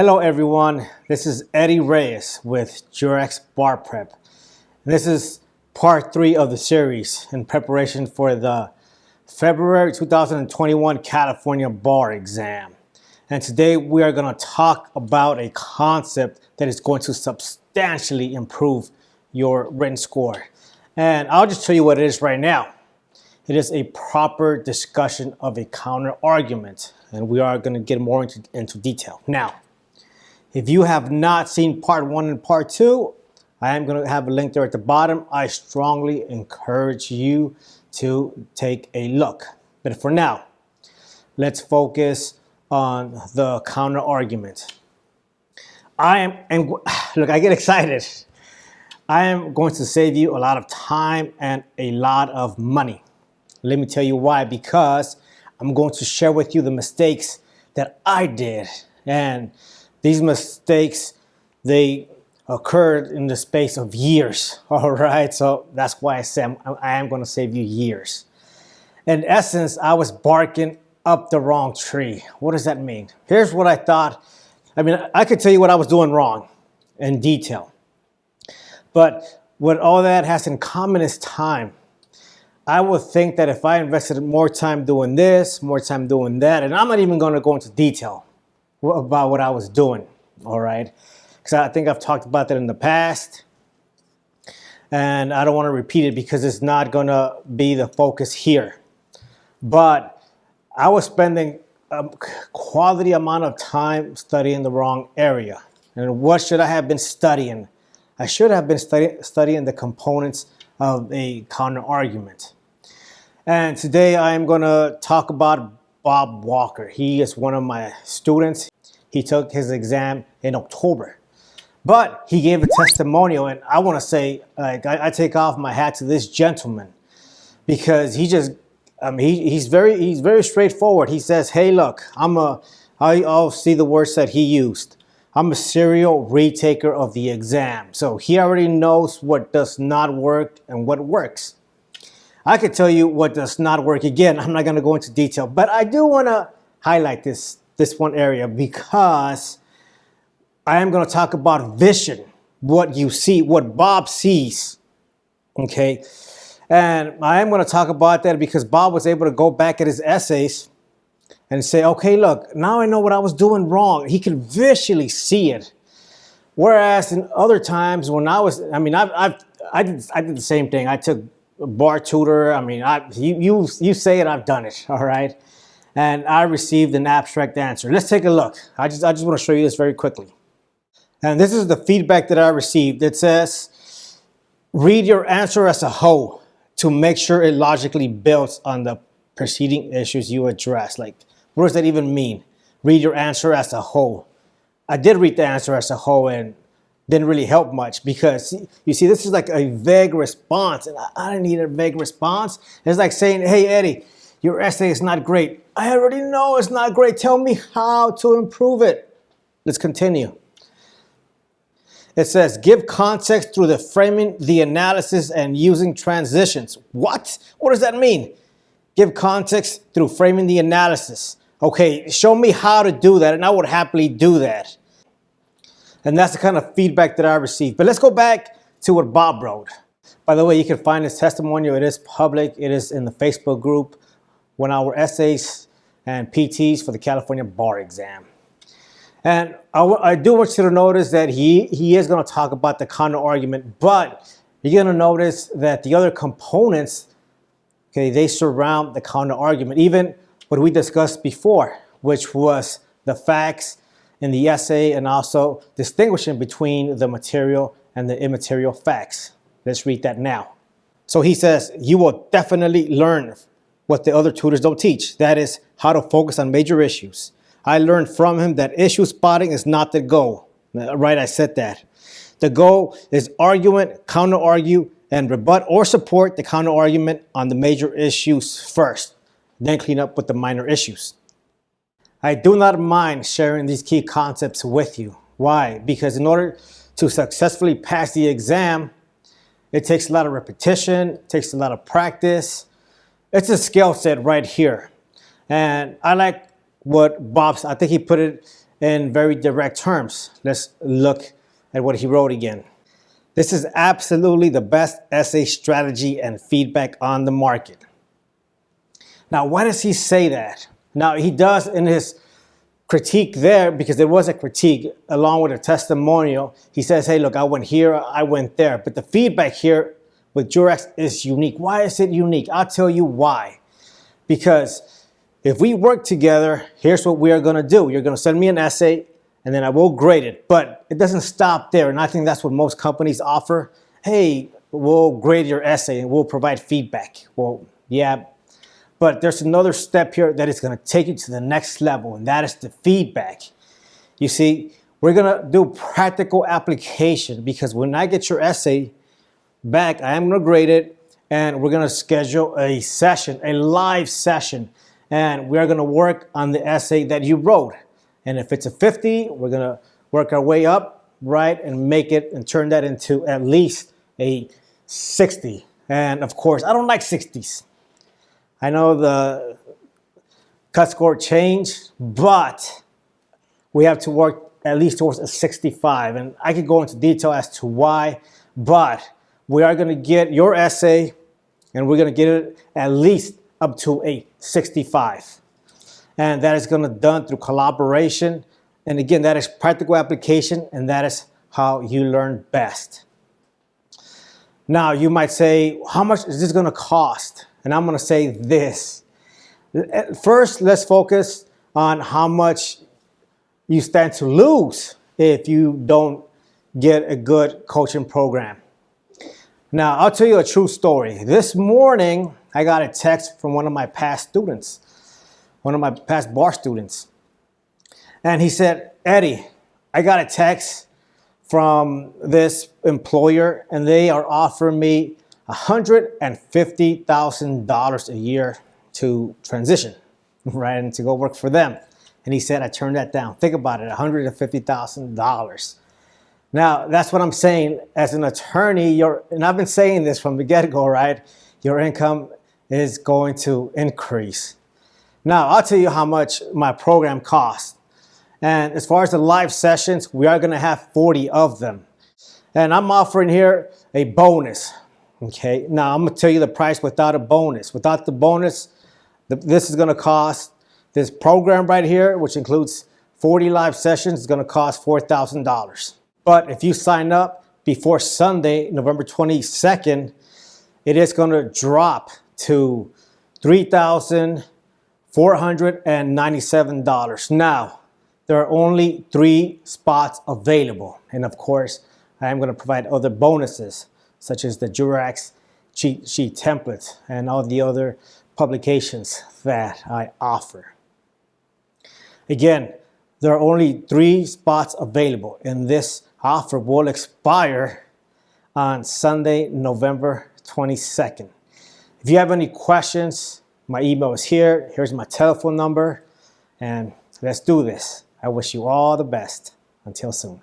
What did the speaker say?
Hello everyone, this is Eddie Reyes with Jurex Bar Prep. This is part 3 of the series in preparation for the February 2021 California Bar Exam. And today we are going to talk about a concept that is going to substantially improve your written score. And I'll just tell you what it is right now. It is a proper discussion of a counter argument, and we are going to get more into detail. Now, if you have not seen part 1 and part 2, I am going to have a link there at the bottom. I strongly encourage you to take a look. But for now, let's focus on the counter argument. Look, I get excited. I am going to save you a lot of time and a lot of money. Let me tell you why. Because I'm going to share with you the mistakes that I did. And these mistakes, they occurred in the space of years. All right. So that's why I say I am going to save you years. In essence, I was barking up the wrong tree. What does that mean? Here's what I thought. I could tell you what I was doing wrong in detail. But what all that has in common is time. I would think that if I invested more time doing this, more time doing that, and I'm not even going to go into detail about what I was doing, all right? Because I think I've talked about that in the past, and I don't want to repeat it because it's not going to be the focus here. But I was spending a quality amount of time studying the wrong area. And what should I have been studying? I should have been studying the components of a counter argument. And today I am going to talk about Bob Walker. He is one of my students. He took his exam in October. But he gave a testimonial, and I want to say, I take off my hat to this gentleman because he's very straightforward. He says, "Hey, look, I'll see the words that he used. I'm a serial retaker of the exam." So he already knows what does not work and what works. I could tell you what does not work. Again, I'm not going to go into detail, but I do want to highlight this one area because I am going to talk about vision, what you see, what Bob sees, okay? And I am going to talk about that because Bob was able to go back at his essays and say, okay, look, now I know what I was doing wrong. He could visually see it. Whereas in other times when I did the same thing. I took a bar tutor. You say it, I've done it, all right? And I received an abstract answer. Let's take a look. I just want to show you this very quickly. And this is the feedback that I received. It says, read your answer as a whole to make sure it logically builds on the preceding issues you address. Like, what does that even mean? Read your answer as a whole. I did read the answer as a whole and didn't really help much because you see, this is like a vague response, and I didn't need a vague response. It's like saying, hey, Eddie, your essay is not great. I already know it's not great. Tell me how to improve it. Let's continue. It says, give context through the framing, the analysis, and using transitions. What? What does that mean? Give context through framing the analysis. Okay, show me how to do that, and I would happily do that. And that's the kind of feedback that I received. But let's go back to what Bob wrote. By the way, you can find his testimonial. It is public. It is in the Facebook group, 1 Hour Essays and PTs for the California Bar Exam. And I do want you to notice that he is going to talk about the counter argument, but you're going to notice that the other components, okay, they surround the counter argument. Even what we discussed before, which was the facts in the essay and also distinguishing between the material and the immaterial facts. Let's read that now. So he says, you will definitely learn what the other tutors don't teach. That is how to focus on major issues. I learned from him that issue spotting is not the goal. Right, I said that. The goal is argument, counter-argue, and rebut or support the counter-argument on the major issues first, then clean up with the minor issues. I do not mind sharing these key concepts with you. Why? Because in order to successfully pass the exam, it takes a lot of repetition, it takes a lot of practice. It's a skill set right here. And I like what Bob, I think he put it in very direct terms. Let's look at what he wrote again. This is absolutely the best essay strategy and feedback on the market. Now, why does he say that? Now, he does in his critique there, because there was a critique along with a testimonial. He says, hey, look, I went here, I went there. But the feedback here with Jurex is unique. Why is it unique? I'll tell you why. Because if we work together, here's what we are going to do. You're going to send me an essay, and then I will grade it. But it doesn't stop there. And I think that's what most companies offer. Hey, we'll grade your essay and we'll provide feedback. Well, yeah. But there's another step here that is going to take you to the next level, and that is the feedback. You see, we're going to do practical application, because when I get your essay back, I am going to grade it, and we're going to schedule a session, a live session, and we are going to work on the essay that you wrote. And if it's a 50, we're going to work our way up, right, and make it and turn that into at least a 60. And of course, I don't like 60s. I know the cut score changed, but we have to work at least towards a 65. And I could go into detail as to why, but we are going to get your essay, and we're going to get it at least up to a 65. And that is going to be done through collaboration. And again, that is practical application, and that is how you learn best. Now, you might say, how much is this going to cost? And I'm going to say this. First, let's focus on how much you stand to lose if you don't get a good coaching program. Now, I'll tell you a true story. This morning, I got a text from one of my past students, one of my past bar students. And he said, Eddie, I got a text from this employer, and they are offering me $150,000 a year to transition, right, and to go work for them. And he said, I turned that down. Think about it, $150,000. Now, that's what I'm saying. As an attorney, and I've been saying this from the get-go, right, your income is going to increase. Now, I'll tell you how much my program costs. And as far as the live sessions, we are going to have 40 of them. And I'm offering here a bonus. Okay, now I'm going to tell you the price without a bonus. Without the bonus, this is going to cost, this program right here, which includes 40 live sessions, is going to cost $4,000. But if you sign up before Sunday, November 22nd, it is going to drop to $3,497. Now, there are only 3 spots available. And of course, I am going to provide other bonuses, such as the Jurex cheat sheet template and all the other publications that I offer. Again, there are only 3 spots available, and this offer will expire on Sunday, November 22nd. If you have any questions, my email is here. Here's my telephone number, and let's do this. I wish you all the best. Until soon.